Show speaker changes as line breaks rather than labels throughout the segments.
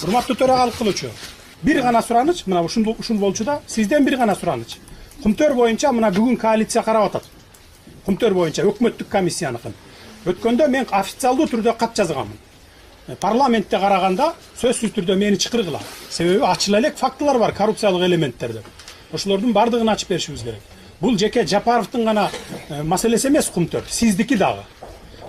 Урматтуу төрагалык кылуучу. Бир гана сураныч, мына ушул болчу да, сизден бир гана сураныч. Кумтөр боюнча мына бүгүн коалиция карап атат. Кумтөр боюнча өкмөттүк комиссияныкын. Өткөндө мен официалдуу түрдө кат жазганмын. Парламентте караганда сөзсүз түрдө мени чакыргыла. Себеби ачыла элек фактылар бар, коррупциялык элементтерде. Ошолордун бардыгын ачып беришибиз керек. Бул жеке Жапаровдун гана маселеси эмес Кумтөр, сиздики дагы.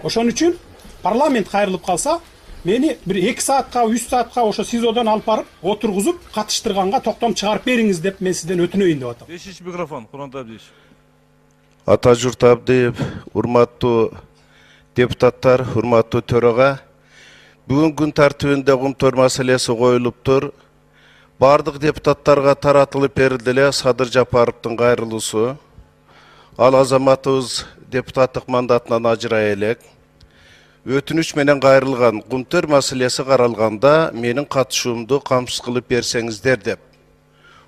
Ошон үчүн парламент кайрылып калса, мени бир 2 саатка, 3 саатка ошо СИЗОдон алып барып, отургузуп, катыштырганга токтом чыгарып бериңиз деп мен сизден өтүнөйүн деп атам.
5-чи микрофон, Курмантай Абдиевич.
Атажурт Абдиев, урматтуу депутаттар, урматтуу төрага. Бүгүн күн тартибинде Кумтөр маселеси коюлуптур. Бардык депутаттарга таратылып берилди эле Садыр Жапаровдун кайрылуусу. Ал азаматыбыз депутаттык мандатынан ажырай элек. Өтүнүч менен кайрылган Кумтөр маселеси каралганда менин катышуумду камсыз кылып берсеңиздер деп.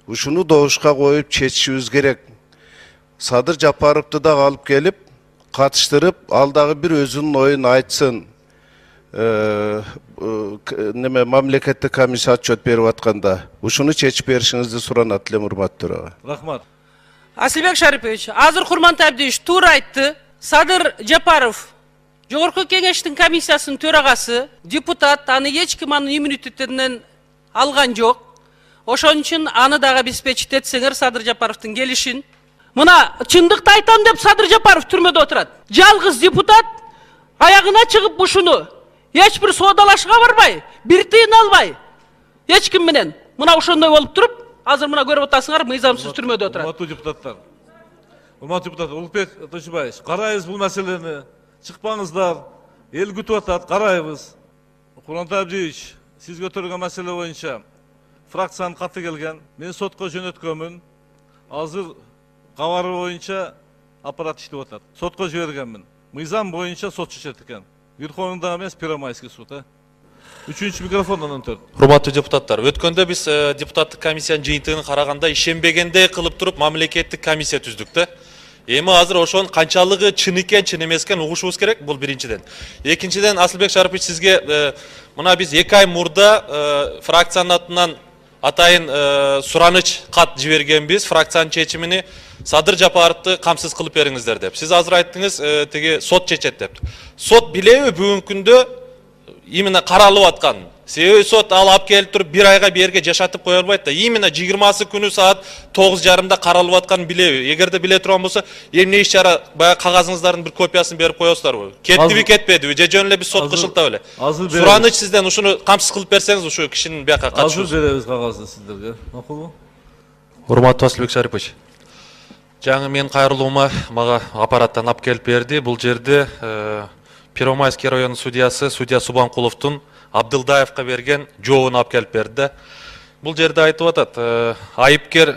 Ушуну добушка коюп чечишибиз керек. Садыр Жапаровду да алып келип, катыштырып, ал дагы бир өзүнүн оюн айтсын. Мамлекеттик комиссия отчет берип атканда. Ушуну чечип беришиңизди суранат элем, урматтуу төрага.
Рахмат.
Асылбек Шарипович, азыр Курмантай Абдиевич туура айтты. Садыр Жапаров Жогорку кеңештин комиссиясынын төрагасы, депутат, аны эч ким анын иммунитетинен алган жок. Ошон үчүн аны дагы обеспечить Садыр Жапаровдун келишин. Мына чындыкты айтам деп Садыр Жапаров түрмөдө отурат. Жалгыз депутат аягына чыгып ушуну эч бир соодалашууга барбай, бир тыйын албай, эч ким менен. Мына ошондой болуп туруп, азыр мына көрүп атасыңар, мыйзамсыз түрмөдө отурат.
Урматтуу депутаттар. Урматтуу депутат Улукбек Тошубаевич, карайбыз бул маселени. Чыкпаңыздар. Эл күтүп атат, карайбыз. Курмантай Абдиевич, сиз көтөргөн маселе боюнча фракциянын каты келген. Мен сотко жөнөткөнмүн. Азыр кабары боюнча аппарат иштеп атат. Сотко жибергенмин. Мыйзам боюнча сот чечет экен. Верховный эмес, Первомайский суд, 3-чү микрофондон өтөт.
Урматтуу депутаттар, өткөндө биз депутаттык комиссиянын жыйынтыгын караганда ишенбегендей кылып туруп мамлекеттик комиссия түздүк да. Эми азыр ошонун канчалыгы чын экен, чын эмес экен угушубуз керек, бул биринчиден. Экинчиден, Асылбек Шарипович, сизге мына биз 2 ай мурда фракциянын атынан атайын сураныч кат жибергенбиз, фракциянын чечимини Садыр Жапаровду камсыз кылып бериңиздер деп. Сиз азыр айттыңыз, теги сот чечет деп. Сот билеби бүгүнкү күндө именно каралып аткан. Себеби сот ал алып келип туруп 1 айга берге жашатып кое албайт да. Именно 20 күнү саат 9:30 каралып атканын билеби. Эгерде биле турган болсо, эмне иш чара баягы кагазыңыздардын бир копиясын берип коесуздарбы? Кеттиби, кетпедиби? Же жөн эле биз сотко шылтап эле? Сураныч сизден ушуну камсыз кылып берсеңиз, ушу кишинин бияка катышуусу.
Азыр беребиз кагазды сиздерге. Макулбу?
Урматтуу Асылбек Шарипович, жаңы мен кайрылуума мага аппараттан алып келип берди. Бул жерде Первомайский районунун судья Субанкуловдун Абдылдаевка берген жообун алып келип берди. Бул жерде айтып атат, айыпкер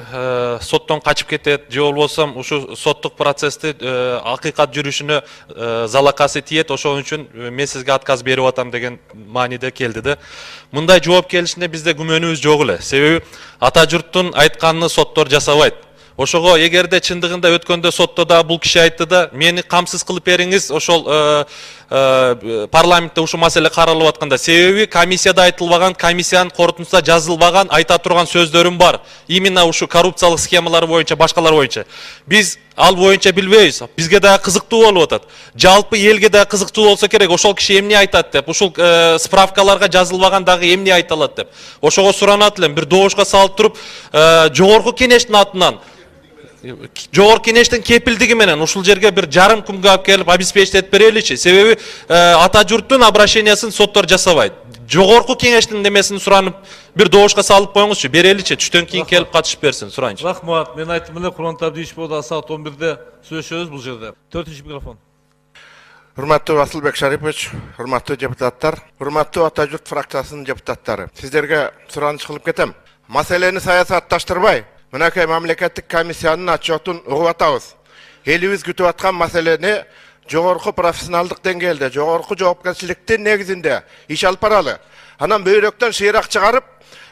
соттон качып кетет, же болбосо ушу соттук процессти акыйкат жүрүшүнө залакасы тиет, ошон үчүн мен сизге отказ берип атам деген мааниде келди да. Мындай жооп келишинде бизде күмөнүбүз жок эле. Себеби ата журттун айтканын соттор жасабайт. Ошого эгерде чындыгында өткөндө сотто да бул киши айтты да, мени камсыз кылып бериңиз, ошол парламентте ушу маселе каралып атканда. Себеби комиссияда айтылбаган, комиссиянын корутундусунда жазылбаган айта турган сөздөрүм бар. Именно ушу коррупциялык схемалар боюнча, башкалар боюнча. Биз ал боюнча билбейбиз. Бизге да кызыктуу болуп атат. Жалпы элге да кызыктуу болсо керек, ошол киши эмне айтат деп, ушул справкаларга жазылбаган дагы эмне айта алат деп. Ошого суранат элем, бир добушка салып туруп, жогорку кеңештин атынан Жогорку кеңештин кепилдиги менен ушул жерге бир жарым күнгө алып келип обеспечить береличи. Себеби ата журттун обращениясын соттор жасабайт. Жогорку кеңештин немесин суранып бир добушка салып коюңузчу, береличи, түштөн кийин келип катышып берсин, сурайынчы.
Рахмат, мен айттым эле, Курмантай Абдиевич болду, саат 11-де сүйлөшөбүз бул жерде. 4-чү микрофон.
Урматтуу Асылбек Шарипович, урматтуу депутаттар, урматтуу ата журт фракциясынын депутаттары. Сиздерге сураныч кылып кетем. Маселени саясатташтырбай, мынакей мамлекеттик комиссиянын отчетун угуп атабыз. Элибиз күтүп аткан маселени жогорку профессионалдык деңгээлде, жогорку жоопкерчиликтин негизинде иш алып баралы. Анан бөйрөктөн шыйрак чыгарып,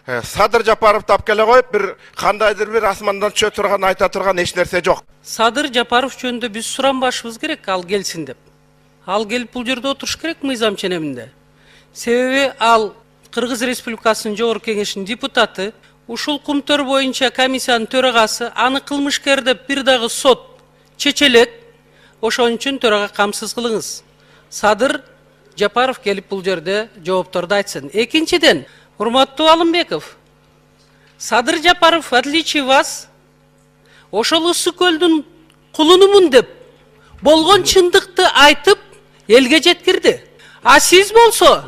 Садыр Жапаровду алып келе коюп, бир кандайдыр бир асмандан түшө турган, айта турган эч нерсе жок.
Садыр Жапаров жөнүндө биз суранбашыбыз керек, ал келсин деп. Ал келип бул жерде отуруш керек мыйзам ченеминде. Себеби ал Кыргыз Республикасынын Жогорку Кеңешинин депутаты, ушул кумтөр боюнча комиссиянын төрагасы, аны кылмышкер деп бир дагы сот чечелет, ошон үчүн төрага камсыз кылыңыз. Садыр Жапаров келип бул жерде жоопторду айтсын. Экинчиден, урматтуу Алымбеков, Садыр Жапаров, в отличие вас, ошол Ыссы көлдүн кулунумун деп болгон чындыкты айтып элге жеткирди. А сиз болсо,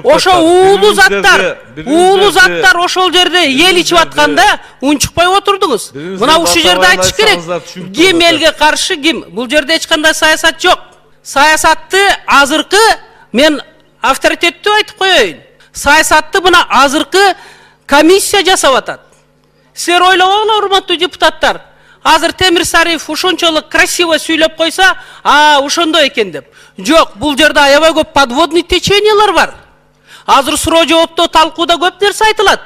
ошо уулуу заттар ошол жерде эл ичип атканда унчукпай отурдуңуз. Мына ушул жерде айтыш керек. Ким элге каршы, ким? Бул жерде эч кандай саясат жок. Саясатты азыркы мен авторитеттүү айтып коеюн. Саясатты мына азыркы комиссия жасап атат. Силер ойлобогула, урматтуу депутаттар. Азыр Темир Сариев ушунчалык красиво сүйлөп койса, ошондой экен деп. Жок, бул жерде аябай көп подводный течениялар бар. Азыр суроо жооптоо талкууда көп нерсе айтылат.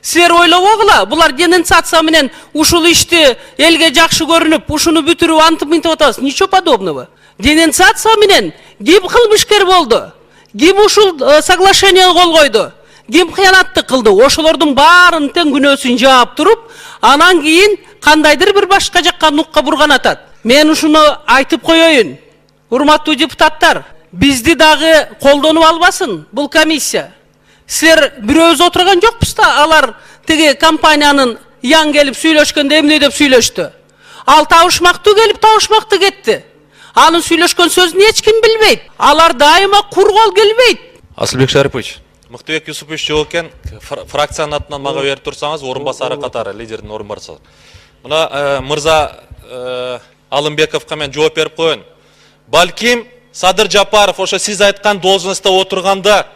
Силер ойлобогула, булар денонсация менен ушул ишти элге жакшы көрүнүп, ушуну бүтүрүп антып-мынтип атабыз. Ничего подобного. Денонсация менен ким кылмышкер болду? Ким ушул соглашение кол койду? Ким кыянатты кылды? Ошолордун баарын тең күнөөсүн жаап туруп, анан кийин кандайдыр бир башка жакка нукка бурган атат. Мен ушуну айтып коеюн. Урматтуу депутаттар, бизди дагы колдонуп албасын бул комиссия. Силер бирөөбүз отурган жокпуз да, алар тиги компаниянын яң келип сүйлөшкөндө эмне деп сүйлөштү. Ал табышмактуу келип табышмактуу кетти. Анын сүйлөшкөн сөзүн эч ким билбейт. Алар дайыма кургол келбейт.
Асылбек Шарипович, Мыктыбек Юсупович жок экен, фракциянын атынан мага берип турсаңыз, орун басары катары, лидердин орун басары. Мына мырза Алымбековго мен жооп берип коеюн. Балким Садыр Жапаров ошо сиз айткан должността отурганда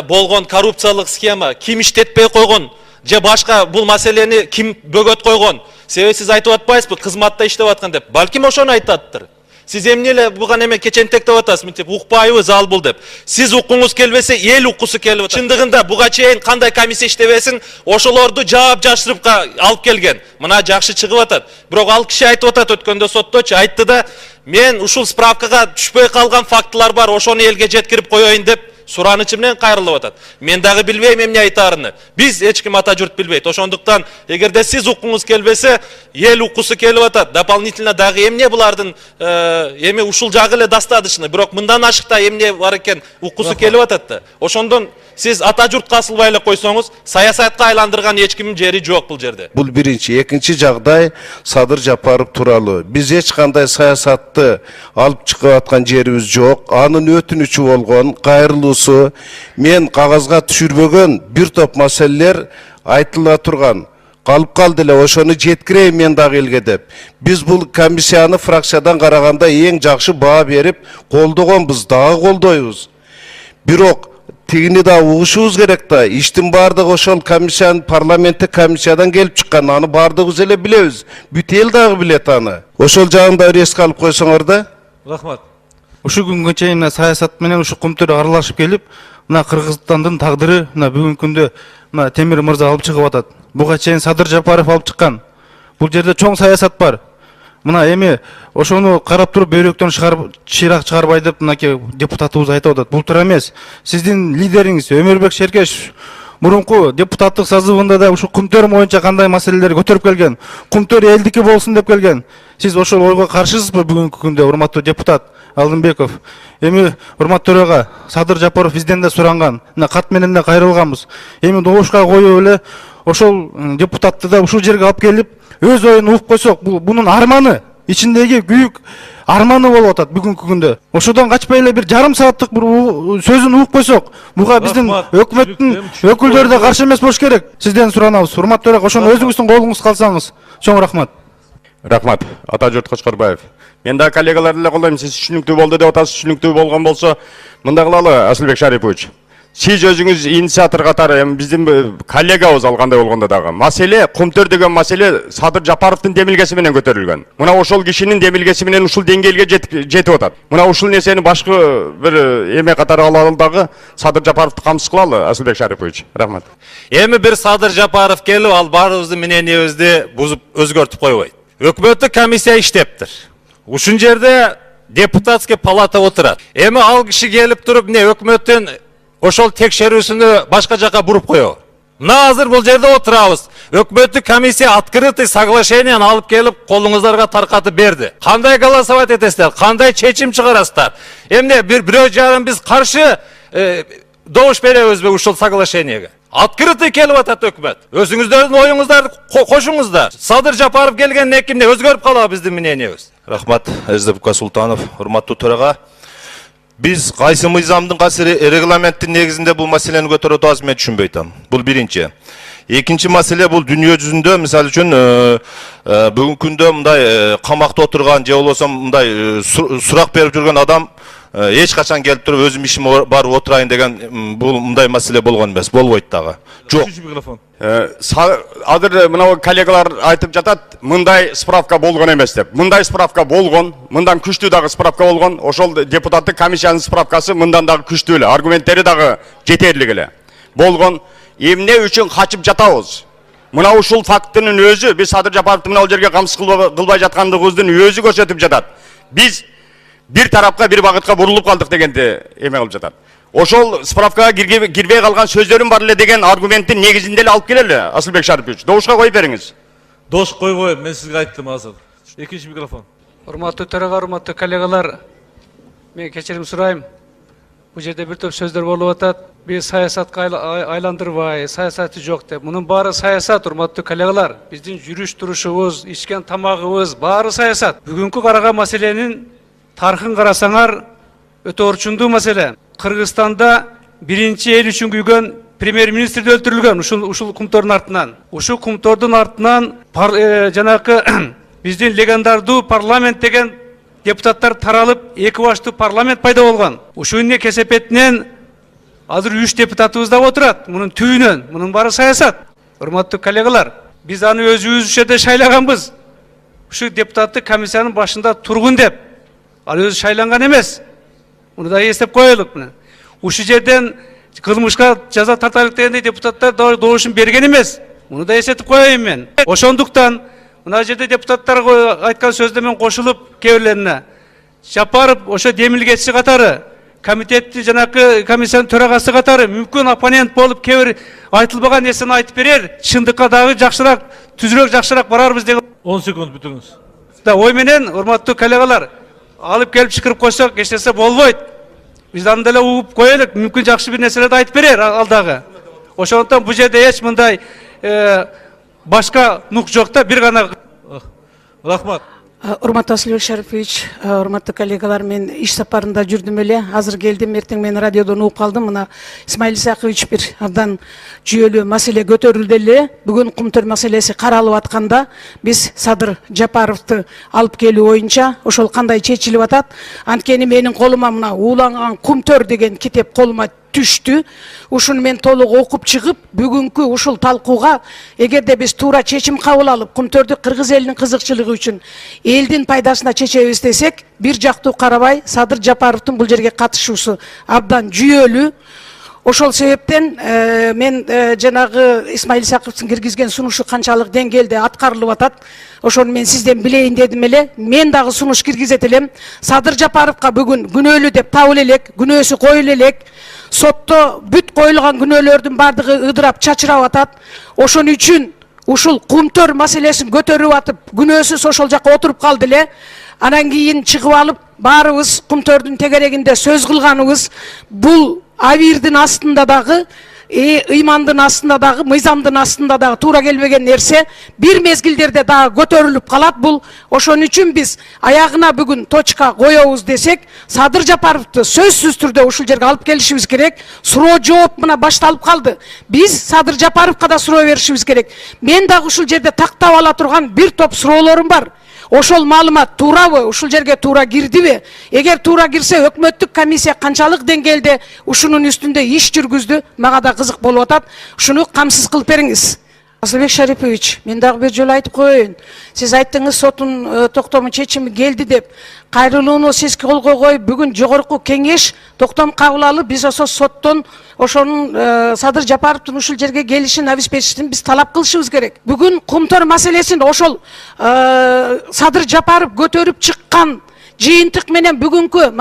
болгон коррупциялык схема ким иштетпей койгон, же башка бул маселени ким бөгөт койгон? Себеби сиз айтып атпайсызбы, кызматта иштеп аткан деп. Балким ошону айтаттыр. Сиз эмне эле буга эме кечентектеп атасыз, мынтип укпайбыз ал бул деп. Сиз укуңуз келбесе, эл уккусу келип атат. Чындыгында буга чейин кандай комиссия иштебесин, ошолорду жаап жашырыпка алып келген. Мына жакшы чыгып атат. Бирок ал киши айтып атат өткөндө сотточу, айтты да, мен ушул справкага түшпөй калган фактылар бар, ошону элге жеткирип коеюн деп суранычы менен кайрылып атат. Мен дагы билбейм эмне айтарыны. Биз эч ким ата журт билбейт. Ошондуктан эгерде сиз укуңуз келбесе, эл уккусу келип атат. Дополнительно дагы эмне булардын эми ушул жагы эле достаточно. Бирок мындан ашыкта эмне бар экен уккусу келип атат да. Ошондон сиз ата журтка асылбай эле койсоңуз, саясатка айландырган эч кимдин жери жок бул жерде.
Бул биринчи, экинчи жагдай Садыр Жапаров тууралуу. Биз эч кандай саясатты алып чыгып аткан жерибиз жок. Анын өтүнүчү болгон, кайрылуусу, мен кагазга түшүрбөгөн бир топ маселелер айтыла турган. Калып калды эле, ошону жеткирейин мен дагы элге деп. Биз бул комиссияны фракциядан караганда эң жакшы баа берип колдогонбуз, дагы колдойбуз. Бирок тигини да угушубуз керек да. Иштин бардыгы ошол комиссиянын парламенттик комиссиядан келип чыккан. Аны бардыгыбыз эле билебиз. Бүт эл дагы билет аны. Ошол жагын да эске алып койсоңор да.
Рахмат.
Ушул күнгө чейин саясат менен ушу кумтөр аралашып келип, мына Кыргызстандын тагдыры мына бүгүнкү күндө мына Темир мырза алып чыгып атат. Буга чейин Садыр Жапаров алып чыккан. Бул жерде чоң саясат бар. Мына эми ошону карап туруп бөйрөктөн чыйрак чыгарбай деп мынакей депутатыбыз айтып атат. Бул туура эмес. Сиздин лидериңиз Өмүрбек Шеркешев мурунку депутаттык созывында да ушу кумтөр боюнча кандай маселелер көтөрүп келген. Кумтөр элдики болсун деп келген. Сиз ошол ойго каршысызбы бүгүнкү күндө, урматтуу депутат Алымбеков? Эми урматтуу төрага Садыр Жапаров бизден да суранган. Мына кат менен да кайрылганбыз. Эми добушка коюп эле ошол депутатты да ушул жерге алып келип өз оюн угуп койсок, бунун арманы, ичиндеги күйүк арманы болуп атат бүгүнкү күндө. Ошодон качпай эле бир жарым сааттык бир сөзүн угуп койсок, буга биздин өкмөттүн өкүлдөрү да каршы эмес болуш керек. Сизден суранабыз. Урматтуу төрага ошону өзүңүздүн колуңуз калсаңыз, чоң рахмат.
Рахмат. Атажурт Кочкорбаев. Мен да коллегаларды эле колдойм. Сиз түшүнүктүү болду деп атасыз. Түшүнүктүү болгон болсо, мындай кылалы, Асылбек Шарипович. Сиз өзүңүз инициатор катары, биздин коллегабыз алгандай болгондо дагы. Маселе, кумтөр деген маселе Садыр Жапаровдун демилгеси менен көтөрүлгөн. Мына ошол кишинин демилгеси менен ушул деңгээлге жетип атат. Мына ушул нерсени башкы бир эме катары алалы дагы Садыр Жапаровду камсыз кылалы, Асылбек Шарипович. Рахмат.
Эми бир Садыр Жапаров келип, ал баарыбыздын мененибизди бузуп өзгөртүп койбойт. Өкмөттүк комиссия иштептир. Ушун жерде депутатский палата отурат. Эми ал киши келип туруп, эмне өкмөттүн
ошол текшерүүсүнү башка жака буруп коебу. Мына азыр бул жерде отурабыз. Өкмөттүк комиссия открытый соглашениени алып келип колуңуздарга таркатып берди. Кандай голосовать этесиздер? Кандай чечим чыгарасыздар? Эмне бирөө жагын биз каршы добуш беребизби ушул соглашениеге? Открытый келип атат өкмөт. Өзүңүздөрдүн оюңуздарды кошуңуздар. Садыр Жапаров келгенден кийин өзгөрүп калабы биздин мнениебиз?
Рахмат, Эздебука Султанов, урматтуу төрага. Biz qaysı mıyzamdın qaysı reglamentin negizinde bu meseleni götürüp atabız men düşünbey atam. Bu birinci. Ekinci mesele bu dünya yüzünde misal üçün bugün kunde mınday qamakta oturgan je bolbosam mınday surak berip жүрген adam hiç kaçan gelip durup özüm işim var oturayın degen bu mınday mesele bolgan emес, bolboyt dagı. Жоқ.
Üçüncü mikrofon.
Азыр мына коллегалар айтып жатат, мындай справка болгон эмес деп. Мындай справка болгон, мындан күчтүү дагы справка болгон. Ошол депутаттык комиссиянын справкасы мындан дагы күчтүү эле, аргументтери дагы жетерлик эле. Болгон. Эмне үчүн качып жатабыз? Мына ушул фактынын өзү биз Садыр Жапаровду мына бул жерге камсыз кылбай жаткандыгыбыздын өзү көрсөтүп жатат. Биз бир тарапка, бир багытка бурулуп калдык дегенди эме кылып жатат. Ошол справкага кирбей калган сөздөрүм бар эле деген аргументтин негизинде эле алып келели, Асылбек Шарипович. Добушка коюп бериңиз.
Дош койгоем, мен сизге айттым азыр. Экинчи микрофон.
Урматтуу төрага, урматтуу коллегалар, мен кечирим сурайм. Бул жерде бир топ сөздөр болуп атат. Биз саясатка айландырбай, саясаты жок деп. Мунун баары саясат, урматтуу коллегалар. Биздин жүрүш турушубуз, ичкен тамагыбыз баары саясат. Бүгүнкү караган маселенин тарыхын карасаңар, өтө орчундуу маселе. Кыргызстанда 1-эл күйгөн премьер-министр өлтүрүлгөн ушул кумтордун артынан. Ушул кумтордун артынан жанакы биздин легендардуу парламент деген депутаттар таралып, эки баштуу парламент пайда болгон. Ушунун кесепетинен азыр 3 депутатыбыз да отурат. Мунун түбүнөн, мунун баары саясат. Урматтуу коллегалар, биз аны өзүбүз жерде шайлаганбыз. Ушу депутаттык комиссиянын башында тургун деп. Ал өзү шайланган эмес. Муну да эстеп коелук мына. Ушу жерден кылмышка жаза тартайлык дегенде депутаттар добушун берген эмес. Муну да эстеп коеюн мен. Ошондуктан мына жерде депутаттар айткан сөздө мен кошулуп кээ бирлерине. Жапаров ошо демилгечи катары, комитеттин жанакы комиссиянын төрагасы катары мүмкүн оппонент болуп кээ бир айтылбаган нерсени айтып берер. Чындыкка дагы жакшыраак, түзүрөөк жакшыраак барарбыз деген.
10 секунд бүтүрүңүз.
Да ой менен урматтуу коллегалар, алып келип чыкырып койсок эч нерсе болбойт. Биз аны деле угуп коелук, мүмкүн жакшы бир нерселерди айтып берер алдагы. Ошондуктан бул жерде эч мындай башка нук жок да, бир гана.
Рахмат.
Урматтуу Асылбек Шарипович, урматтуу коллегалар, мен иш сапарында жүрдүм эле. Азыр келдим, эртең мен радиодон угуп калдым. Мына Исмаил Исакович бир абдан жүйөлүү маселе көтөрүлдү эле. Бүгүн кумтөр маселеси каралып атканда, биз Садыр Жапаровду алып келүү боюнча ошол кандай чечилип атат? Анткени менин колума мына Ууланган кумтөр деген китеп колума түштү. Ушуну мен толук окуп чыгып, бүгүнкү ушул талкууга эгерде биз туура чечим кабыл алып, кумтөрдү кыргыз элинин кызыкчылыгы үчүн элдин пайдасына чечебиз десек, бир жактуу карабай Садыр Жапаровдун бул жерге катышуусу абдан жүйөлүү. Ошол себептен мен жанагы Исмаил Исаковдун киргизген сунушу канчалык деңгээлде аткарылып атат, ошону мен сизден билейин дедим эле. Мен дагы сунуш киргизет элем. Садыр Жапаровга бүгүн күнөөлүү деп табыла элек, күнөөсү коюла элек. Сотто бүт коюлган күнөөлөрдүн бардыгы ыдырап чачырап атат. Ошон үчүн ушул кумтөр маселесин көтөрүп атып, күнөөсүз ошол жакка отуруп калды эле. Анан кийин чыгып алып, баарыбыз кумтөрдүн тегерегинде сөз кылганыбыз бул абирдин астында дагы, ыймандын астында дагы, мыйзамдын астында дагы туура келбеген нерсе бир мезгилдерде дагы көтөрүлүп калат. Бул ошон үчүн биз аягына бүгүн точка коебуз десек, Садыр Жапаровду сөзсүз түрдө ушул жерге алып келишибиз керек. Суроо жооп мына башталып калды. Биз Садыр Жапаровга да суроо беришибиз керек. Мен дагы ушул жерде тактап ала турган бир топ суроолорум бар. Ошол маалымат туурабы, ушул жерге туура кирдиби? Эгер туура кирсе, өкмөттүк комиссия канчалык деңгээлде ушунун үстүндө иш жүргүздү? Мага да кызык болуп атат. Ушуну камсыз кылып бериңиз. Асылбек Шарипович, мен дагы бир жолу айтып коеюн. Сиз айттыңыз соттун токтому чечими келди деп. Кайрылууну сиз колго коюп, бүгүн жогорку кеңеш токтом кабыл алып, биз ошо соттон ошонун Садыр Жапаровдун ушул жерге келишин обеспечитин биз талап кылышыбыз керек. Бүгүн кумтөр маселесин ошол Садыр Жапаров көтөрүп чыккан жыйынтык менен бүгүнкү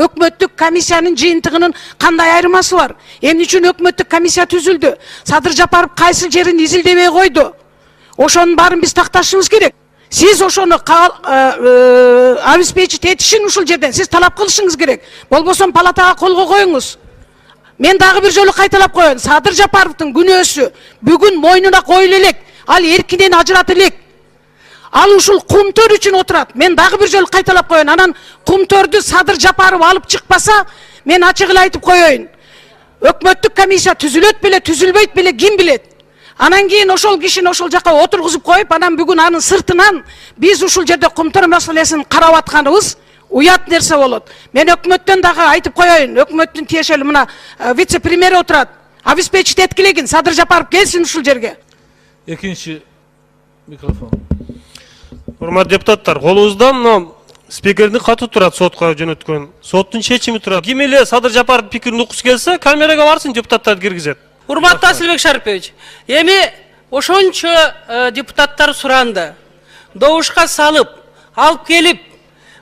өкмөттүк комиссиянын жыйынтыгынын кандай айырмасы бар? Эмне үчүн өкмөттүк комиссия түзүлдү? Садыр Жапаров кайсы жерин изилдебей койду? Ошонун баарын биз такташыбыз керек. Сиз ошону обеспечить этишин ушул жерден сиз талап кылышыңыз керек. Болбосо палатага колго коюңуз. Мен дагы бир жолу кайталап коеюн. Садыр Жапаровдун күнөөсү бүгүн мойнуна коюла элек. Ал эркинен ажырата элек. Ал ушул кумтөр үчүн отурат. Мен дагы бир жолу кайталап коеюн. Анан кумтөрдү Садыр Жапаров алып чыкпаса, мен ачык эле айтып коеюн. Өкмөттүк комиссия түзүлөт беле, түзүлбөйт беле, ким билет? Анан кийин ошол кишини ошол жака отургузуп коюп, анан бүгүн анын сыртынан биз ушул жерде кумтөр маселесин карап атканыбыз уят нерсе болот. Мен өкмөттөн дагы айтып коеюн. Өкмөттүн тиешелүү мына вице-премьер отурат. Обеспечить эткилегин, Садыр Жапаров келсин ушул жерге.
Экинчи микрофон.
Урматтуу депутаттар, колубузда спикердин каты турат, сотко жөнөткөн. Соттун чечими турат. Ким эле Садыр Жапаров пикирин уккусу келсе, камерага барсын, депутаттарды киргизет.
Урматтуу Асылбек Шарипович, эми ошончо депутаттар суранды. Добушка салып, алып келип,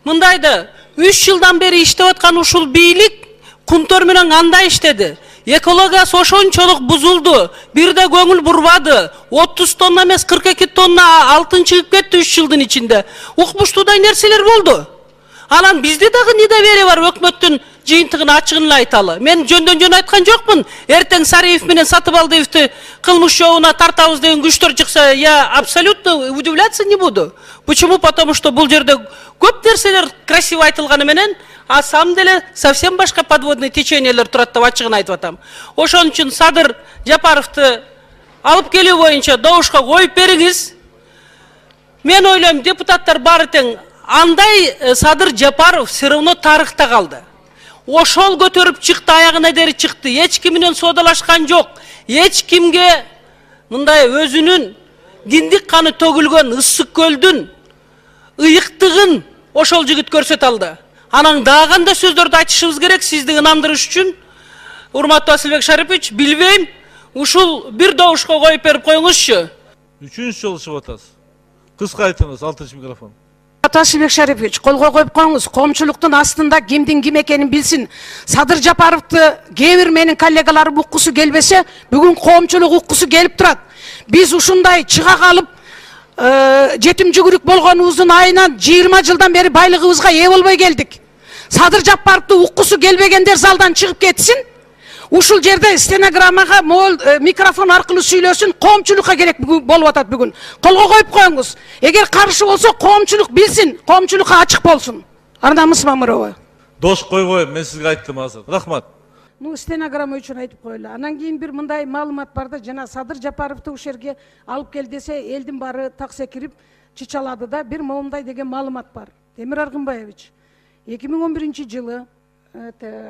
мындайды 3 жылдан бери иштеп аткан ушул бийлик кумтөр менен кандай иштеди? Экологиясы ошончолук бузулду, бирде көңүл бурбады. 30 тонна эмес 42 тонна алтын чыгып кетти 3 жылдын ичинде. Укмуштуудай нерселер болду. Анан бизде дагы недоверие бар, өкмөттүн жыйынтыгын ачыгын эле айталы. Мен жөндөн жөн айткан жокмун. Эртең Сариев менен Сатыбалдиевди кылмыш жообуна тартабыз деген күчтөр чыкса, я абсолютно удивляться не буду. Почему? Потому что бул жерде көп нерселер красиво айтылганы менен, а самом деле совсем башка подводный течениелер турат деп ачыгын айтып атам. Ошон үчүн Садыр Жапаровду алып келүү боюнча добушка коюп бериңиз. Мен ойлойм, депутаттар баары тең, андай Садыр Жапаров все равно тарыхта калды. Ошол көтөрүп чыкты, аягына дери чыкты. Эч ким менен соодалашкан жок. Эч кимге мындай өзүнүн диндик каны төгүлгөн Ысык көлдүн ыйыктыгын ошол жигит көрсөтө алды. Анан дагы кандай сөздөрдү айтышыбыз керек сизди ынандырыш үчүн? Урматтуу Асылбек Шарипович, билбейм, ушул бир добушка коюп берип коюңузчу.
3-чү жолу чыгып атасыз. Кыска айтыңыз, 6-чы микрофон.
Асылбек Шарипович, колго коюп коюңуз. Коомчулуктун астында кимдин ким экенин билсин. Садыр Жапаровду кээ бир менин коллегаларым уккусу келбесе, бүгүн коомчулук уккусу келип турат. Биз ушундай чыга калып, жетим жүгүрүк болгонубуздун айынан 20 жылдан бери байлыгыбызга ээ болбой келдик. Садыр Жапаровду уккусу келбегендер залдан чыгып кетсин. Ушул жерде стенограммага микрофон аркылуу сүйлөсүн, коомчулукка керек болуп атат бүгүн. Колго коюп коюңуз. Эгер каршы болсо коомчулук билсин, коомчулукка ачык болсун. Арнамыз Мамырова.
Дош койгоюм, мен сизге айттым азыр. Рахмат.
Стенограмма үчүн айтып коелу. Анан кийин бир мындай маалымат бар да, жана Садыр Жапаровду ушул жерге алып кел десе, элдин баары так секирип чычалады да, бир моундай деген маалымат бар. Темир Аргынбаевич, 2011-жылы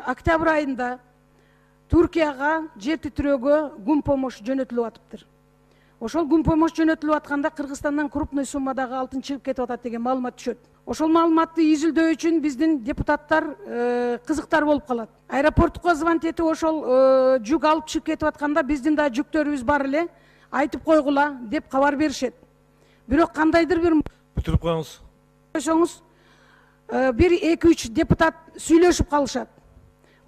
октябрь айында Туркияга жер титирөөгө гум помощь жөнөтүлүп атыптыр. Ошол гум помощь жөнөтүлүп атканда Кыргызстандан крупный суммадагы алтын чыгып кетип атат деген маалымат түшөт. Ошол маалыматты изилдөө үчүн биздин депутаттар кызыктар болуп калат. Аэропортко звонить этип ошол жүк алып чыгып кетип атканда биздин да жүктөрүбүз бар эле, айтып койгула деп кабар беришет. Бирок кандайдыр бир
бүтүрүп коюңуз.
Көсөңүз, бир 2-3 депутат сүйлөшүп калышат.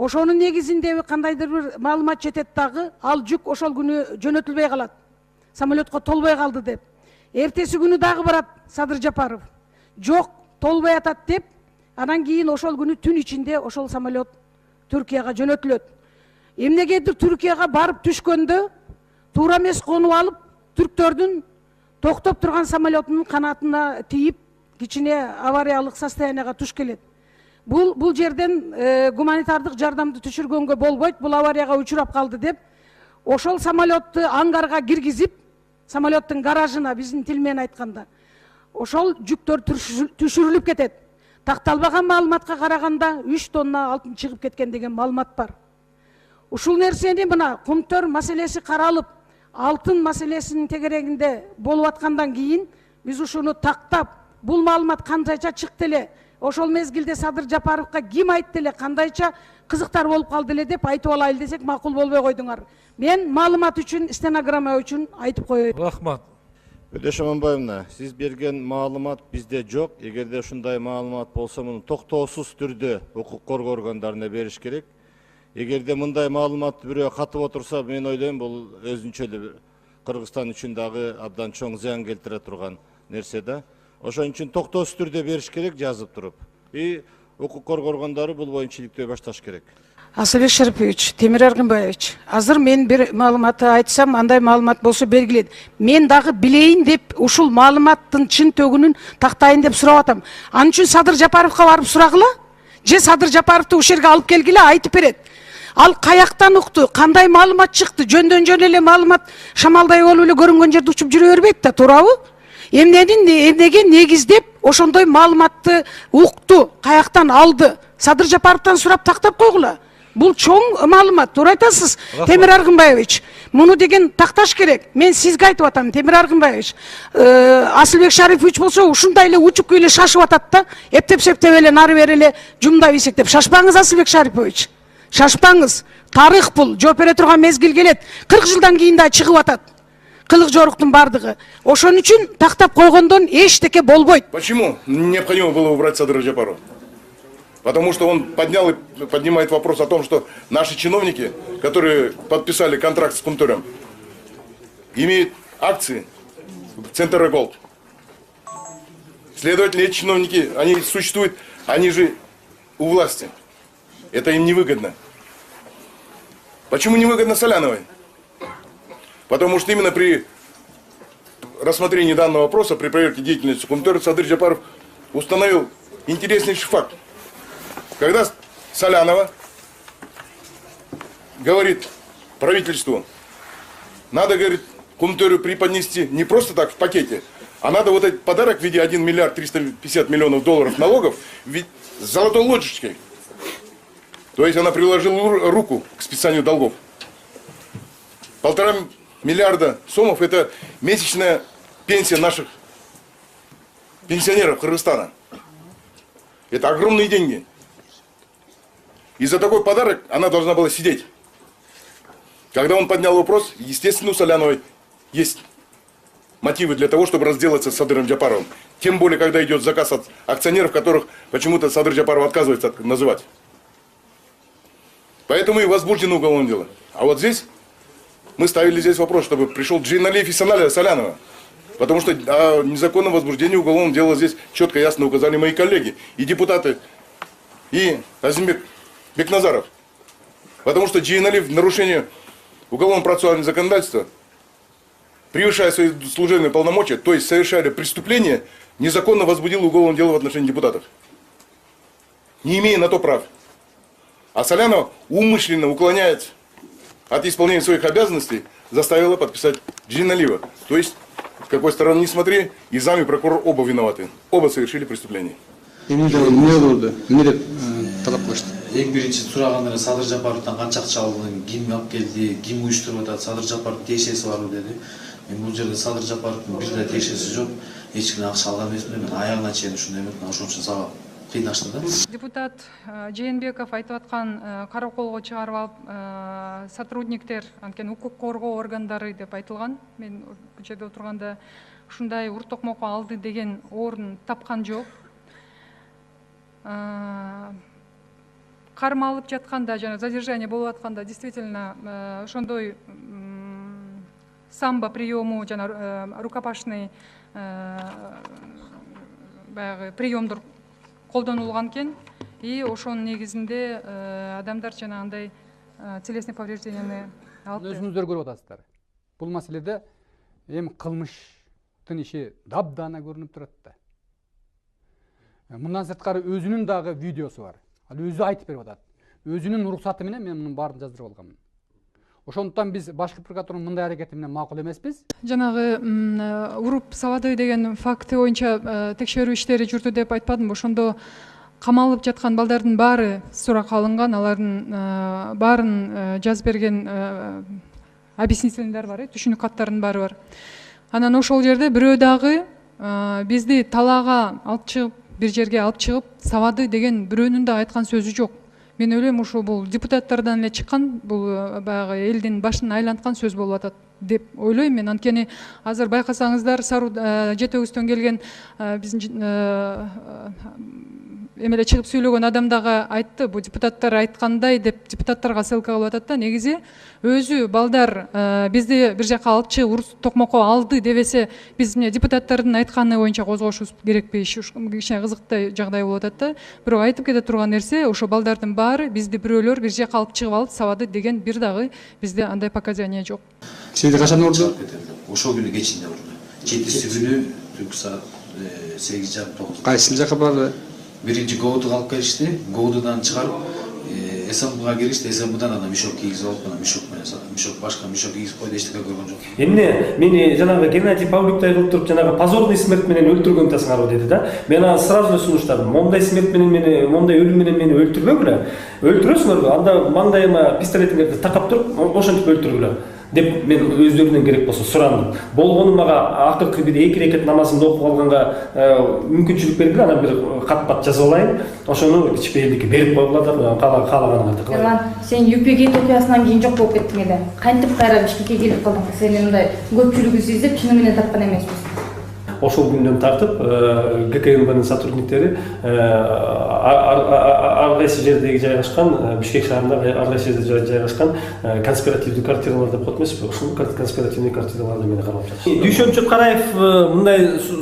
Ошонун негизинде кандайдыр бир маалымат жетет дагы, ал жүк ошол күнү жөнөтүлбөй калат. Самолетко толбой калды деп. Эртеси күнү дагы барат Садыр Жапаров. Жок, толбой атат деп, анан кийин ошол күнү түн ичинде ошол самолет Түркияга жөнөтүлөт. Эмнегедир Түркияга барып түшкөндө туура эмес конуп алып, түрктөрдүн токтоп турган самолетунун канатына тийип, кичине авариялык состоянияга туш келет. Бул жерден гуманитардык жардамды түшүргөнгө болбойт, бул аварияга учурап калды деп, ошол самолетту ангарга киргизип, самолеттун гаражына биздин тил менен айтканда, ошол жүктөр түшүрүлүп кетет. Такталбаган маалыматка караганда 3 тонна алтын чыгып кеткен деген маалымат бар. Ушул нерсени мына кумтөр маселеси каралып, алтын маселесинин тегерегинде болуп аткандан кийин биз ушуну тактап, бул маалымат кандайча чыкты эле, ошол мезгилде Садыр Жапаровга ким айтты эле, кандайча кызыктар болуп калды эле деп айтып алайлы десек макул болбой койдуңар. Мен маалымат үчүн, стенограмма үчүн айтып коеюн.
Рахмат.
Өдөш Аманбаевна, сиз берген маалымат бизде жок. Эгерде ушундай маалымат болсо, муну токтоосуз түрдө укук коргоо органдарына бериш керек. Эгерде мындай маалыматты бирөө катып отурса, мен ойлойм, бул өзүнчө эле Кыргызстан үчүн дагы абдан чоң зыян келтире турган нерсе да. Ошон үчүн токтоосуз түрдө бериш керек, жазып туруп. И укук коргоо органдары бул боюнча иликтөө башташ керек.
Асылбек Шарипович, Темир Аргынбаевич, азыр мен бир маалыматты айтсам, андай маалымат болсо белгилет. Мен дагы билейин деп, ушул маалыматтын чын төгүнүн тактайын деп сурап атам. Анын үчүн Садыр Жапаровго барып сурагыла, же Садыр Жапаровду ушул жерге алып келгиле, айтып берет. Ал каяктан укту, кандай маалымат чыкты, жөндөн жөн эле маалымат шамалдай болуп эле көрүнгөн жерде учуп жүрө бербейт да, туурабы? Эмнеге негиздеп ошондой маалыматты укту, каяктан алды? Садыр Жапаровдон сурап тактап койгула. Бул чоң маалымат, туура айтасыз, Темир Аргынбаевич. Муну деген такташ керек. Мен сизге айтып атам, Темир Аргынбаевич. Асылбек Шарипович болсо ушундай эле учуп эле шашып атат да, эптеп-септеп эле нары бери эле жумдап ийсектеп. Шашпаңыз, Асылбек Шарипович. Шашпаңыз. Тарых бул, жооп бере турган мезгил келет. 40 жылдан кийин да чыгып атат. Кылык жоруктун бардыгы. Ошон үчүн тактап койгондон эчтеке болбойт.
Почему необходимо было убрать Садыра Жапарова? Потому что он поднял и поднимает вопрос о том, что наши чиновники, которые подписали контракт с Кумтуром, имеют акции в Центр Голд. Следовательно, эти чиновники, они существуют, они же у власти. Это им невыгодно. Почему невыгодно Соляновой? Потому что именно при рассмотрении данного вопроса, при проверке деятельности Кумтура, Садыр Жапаров установил интереснейший факт. Когда Солянова говорит правительству, надо, говорит, Кумтуру преподнести не просто так в пакете, а надо вот этот подарок в виде 1 миллиард 350 миллионов долларов налогов с золотой ложечкой. То есть она приложила руку к списанию долгов. 1,5 миллиарда сомов – это месячная пенсия наших пенсионеров Кыргызстана. Это огромные деньги. И за такой подарок она должна была сидеть. Когда он поднял вопрос, естественно, у Соляновой есть мотивы для того, чтобы разделаться с Садыром Жапаровым. Тем более, когда идет заказ от акционеров, которых почему-то Садыр Жапаров отказывается называть. Поэтому и возбуждено уголовное дело. А вот здесь мы ставили здесь вопрос, чтобы пришел Джейналиев и Солянова. Потому что о незаконном возбуждении уголовного дела здесь четко и ясно указали мои коллеги, и депутаты, и Азимбек Бекназаров. Потому что Джейналиев в нарушение уголовно-процессуального законодательства, превышая свои служебные полномочия, то есть совершая преступление, незаконно возбудил уголовное дело в отношении депутатов, не имея на то прав. А Солянова умышленно уклоняется от исполнения своих обязанностей, заставила подписать Джейналиева. То есть, с какой стороны не смотри, и зам, и прокурор оба виноваты. Оба совершили преступление.
Эң биринчи сураганда Садыр Жапаровдон канча акча алдың, ким алып келди, ким уюштуруп атат, Садыр Жапаровдун тиешеси барбы деди. Мен бул жерде Садыр Жапаровдун бир да тиешеси жок. Эч ким акча алган эмесмин, мен аягына чейин ушундай эмес, ошон үчүн сага кыйнашты да.
Депутат Жээнбеков айтып аткан караколго чыгарып алып сотрудниктер, анткени укук коргоо органдары деп айтылган. Мен бул жерде отурганда ушундай ур токмокко алды деген орун тапкан жок. Кармалып жатканда, жана задержание болуп атканда действительно ошондой самбо приему жана рукопашный баягы приемдор колдонулган экен. И ошонун негизинде адамдар жанагындай телесный поврежденияны алып.
Өзүңүздөр көрүп атасыздар. Бул маселеде эми кылмыштын иши дабдана көрүнүп турат да. Мындан сырткары өзүнүн дагы видеосу бар. Ал өзү айтып берип атат. Өзүнүн уруксаты менен мен мунун баарын жаздырып алганмын. Ошондуктан биз башкы прокуратуранын мындай аракети менен макул эмеспиз.
Жанагы уруп сабады деген факты боюнча текшерүү иштери жүрдү деп айтпадымбы? Ошондо камалып жаткан балдардын баары суракка алынган, алардын баарын жазып берген объяснительнийлер бар, түшүнүк каттарынын баары бар. Анан ошол жерде бирөө дагы бизди талаага алып чыгып, бир жерге алып чыгып сабады деген бирөөнүн да айткан сөзү жок. мен ойлойм ошо бул депутаттардан эле чыккан, бул баягы элдин башын айланткан сөз болуп атат деп ойлойм мен. Анткени азыр байкасаңыздар Сару Жети Өгүздөн келген биздин эмеле чыгып сүйлөгөн адам дагы айтты, бул депутаттар айткандай деп депутаттарга ссылка кылып атат да. Негизи өзү балдар бизди бир жака алып чыгып урус токмокко алды дебесе, биз эмне депутаттардын айтканы боюнча козгошубуз керекпи? Кичине кызыктуу жагдай болуп атат да. Бирок айтып кете турган нерсе, ошо балдардын баары бизди бирөөлөр бир жака алып чыгып алып сабады деген бир дагы бизде андай показания жок.
Сизде качан урду?
Ошол күнү кечинде урду. 7-си күнү түнкү саат 8:30-9.
Кайсы жака барды?
Биринчи ГОУДуга алып келишти. ГОУДудан чыгарып СМБга киришти. СМБдан ана мишок кийгизип алып, ана мишок башка мишок кийгизип койду, эчтеке көргөн жок.
Эмне мени жанагы Геннадий Павлюктай кылып туруп жанагы позорный смерть менен өлтүргөн атасыңарбы деди да. Мен аны сразу эле сунуштадым. Мондай смерть менен мени, мондай өлүм менен мени өлтүрбөгүлө. Өлтүрөсүңөрбү? Анда маңдайыма пистолетиңерди такап туруп, ошентип өлтүргүлө деп мен өздөрүнөн керек болсо сурандым. Болгону мага акыркы бир 2 рекет намазымды окуп алганга мүмкүнчүлүк бергиле, анан бир кат жазып алайын. Ошону кичпейилдикке берип койгула да, каалаганыңарды кылайын.
Ерлан, сен ЮПГ окуясынан кийин жок болуп кеттиң эле. Кантип кайра Бишкекке келип калдың? Сени мындай көпчүлүгү издеп чыны менен тапкан эмеспиз.
Ошол күндөн тартып ГКМБнын сотрудниктери ар кайсы жердеги жайгашкан, Бишкек шаарында ар кайсы жерде жайгашкан конспиративдүү квартиралар деп коет эмеспи? Ушул конспиративдүү квартираларда мени карап жатат. Дүйшөнчү Караев мындай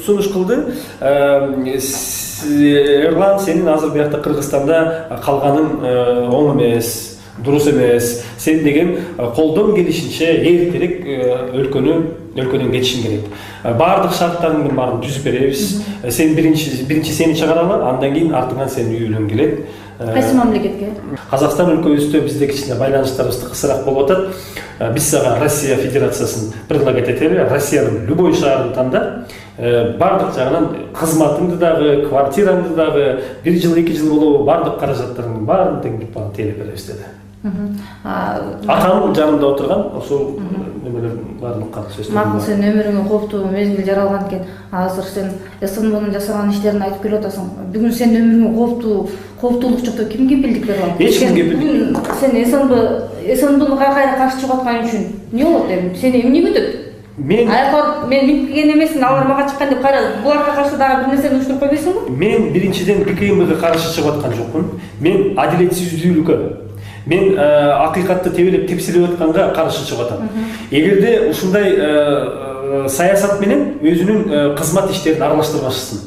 сунуш кылды. Эрлан, сенин азыр биякта Кыргызстанда калганың оң эмес, дурус эмес. Сен деген колдон келишинче эртерээк өлкөнүн кетишиң керек. Бардык шарттардын баарын түзүп беребиз. Сен биринчи сени чыгаралы, андан кийин артыңан сенин үйлөрүң келет.
Кайсы мамлекетке?
Казакстан өлкөбүздө бизде кичине байланыштарыбыз кысыраак болуп атат. Биз сага Россия Федерациясын предлагать этели, Россиянын любой шаарын танда. Бардык жагынан кызматыңды дагы, квартираңды дагы 1 жыл 2 жыл болобу бардык каражаттарыңдын баарын теңдеп баарын тейлеп беребиз деди. Атам жанымда отурган, ошол немелердин баарын кат сөз.
Макул, сен өмүрүңө кооптуу мезгил жаралган экен. Азыр сен СМБнын жасаган иштерин айтып келип атасың. Бүгүн сен өмүрүңө кооптуулук жок деп ким кепилдик бере алат?
Эч ким кепилдик.
Сен СМБны кайра каршы чыгып аткан үчүн эмне болот эми? Сени эмне күтөт? Мен минтип келген эмесмин, алар мага чыккан деп кайра буларга каршы дагы бир нерсени уюштуруп койбойсуңбу? Мен
биринчиден ГКМБга каршы чыгып аткан жокмун. Мен адилетсиздүүлүккө, мен акыйкатты тебелеп тепселеп атканга каршы чыгып атам. Эгерде ушундай саясат менен өзүнүн кызмат иштерин аралаштырбашсын.